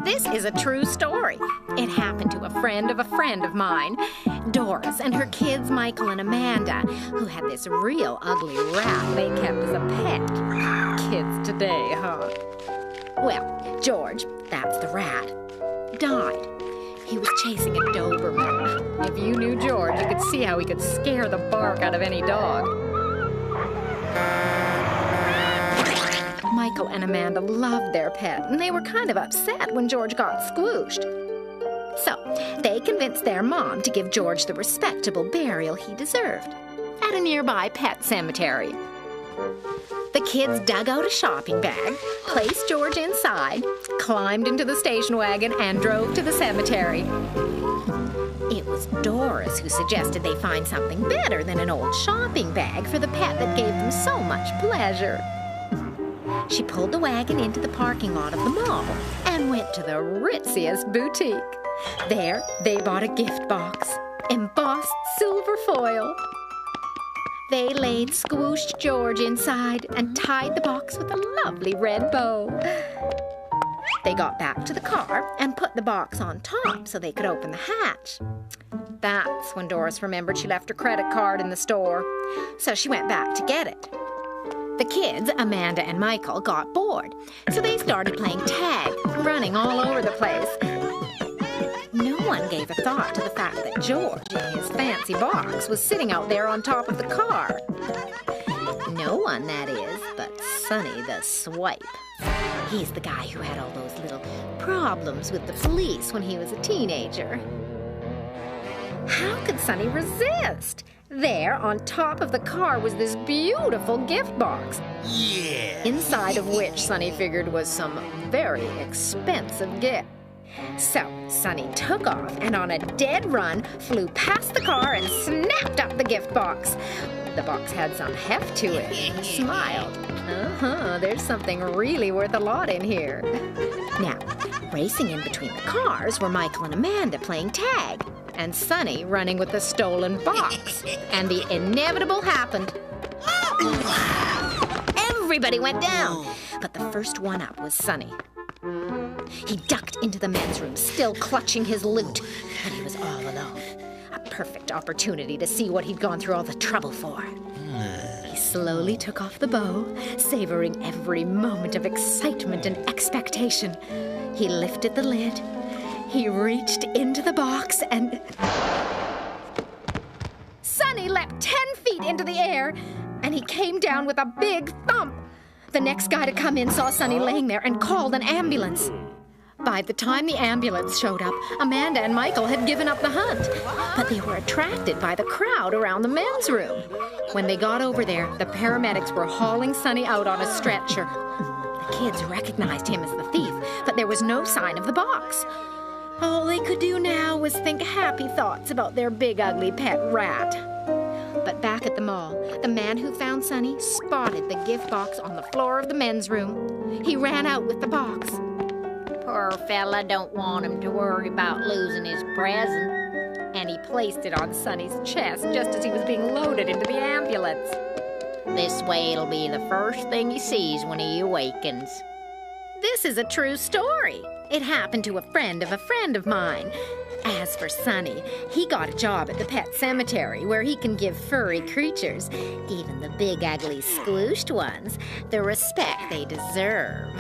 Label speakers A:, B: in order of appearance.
A: This is a true story. It happened to a friend of mine, Doris, and her kids, Michael and Amanda, who had this real ugly rat they kept as a pet. Kids today, huh? Well, George, that's the rat, died. He was chasing a Doberman. If you knew George, you could see how he could scare the bark out of any dog. Michael and Amanda loved their pet, and they were kind of upset when George got squooshed. So, they convinced their mom to give George the respectable burial he deserved at a nearby pet cemetery. The kids dug out a shopping bag, placed George inside, climbed into the station wagon, and drove to the cemetery. It was Doris who suggested they find something better than an old shopping bag for the pet that gave them so much pleasure. She pulled the wagon into the parking lot of the mall and went to the ritziest boutique. There, they bought a gift box, embossed silver foil. They laid squooshed George inside and tied the box with a lovely red bow. They got back to the car and put the box on top so they could open the hatch. That's when Doris remembered she left her credit card in the store, so she went back to get it. The kids, Amanda and Michael, got bored, so they started playing tag, running all over the place. No one gave a thought to the fact that George, in his fancy box, was sitting out there on top of the car. No one, that is, but Sonny the Swipe. He's the guy who had all those little problems with the police when he was a teenager. How could Sonny resist? There, on top of the car, was this beautiful gift box.
B: Yeah!
A: Inside of which Sonny figured was some very expensive gift. So, Sonny took off and on a dead run flew past the car and snapped up the gift box. The box had some heft to it. He smiled. There's something really worth a lot in here. Now, racing in between the cars were Michael and Amanda playing tag, and Sonny running with the stolen box. And the inevitable happened. Everybody went down, but the first one up was Sonny. He ducked into the men's room, still clutching his loot, and he was all alone. A perfect opportunity to see what he'd gone through all the trouble for. He slowly took off the bow, savoring every moment of excitement and expectation. He lifted the lid. He reached into the box and... Sonny leapt 10 feet into the air, and he came down with a big thump. The next guy to come in saw Sonny laying there and called an ambulance. By the time the ambulance showed up, Amanda and Michael had given up the hunt, but they were attracted by the crowd around the men's room. When they got over there, the paramedics were hauling Sonny out on a stretcher. The kids recognized him as the thief, but there was no sign of the box. All they could do now was think happy thoughts about their big, ugly pet rat. But back at the mall, the man who found Sonny spotted the gift box on the floor of the men's room. He ran out with the box. Poor fella don't want him to worry about losing his present. And he placed it on Sonny's chest just as he was being loaded into the ambulance. This way it'll be the first thing he sees when he awakens. This is a true story. It happened to a friend of mine. As for Sonny, he got a job at the pet cemetery where he can give furry creatures, even the big, ugly, squooshed ones, the respect they deserve.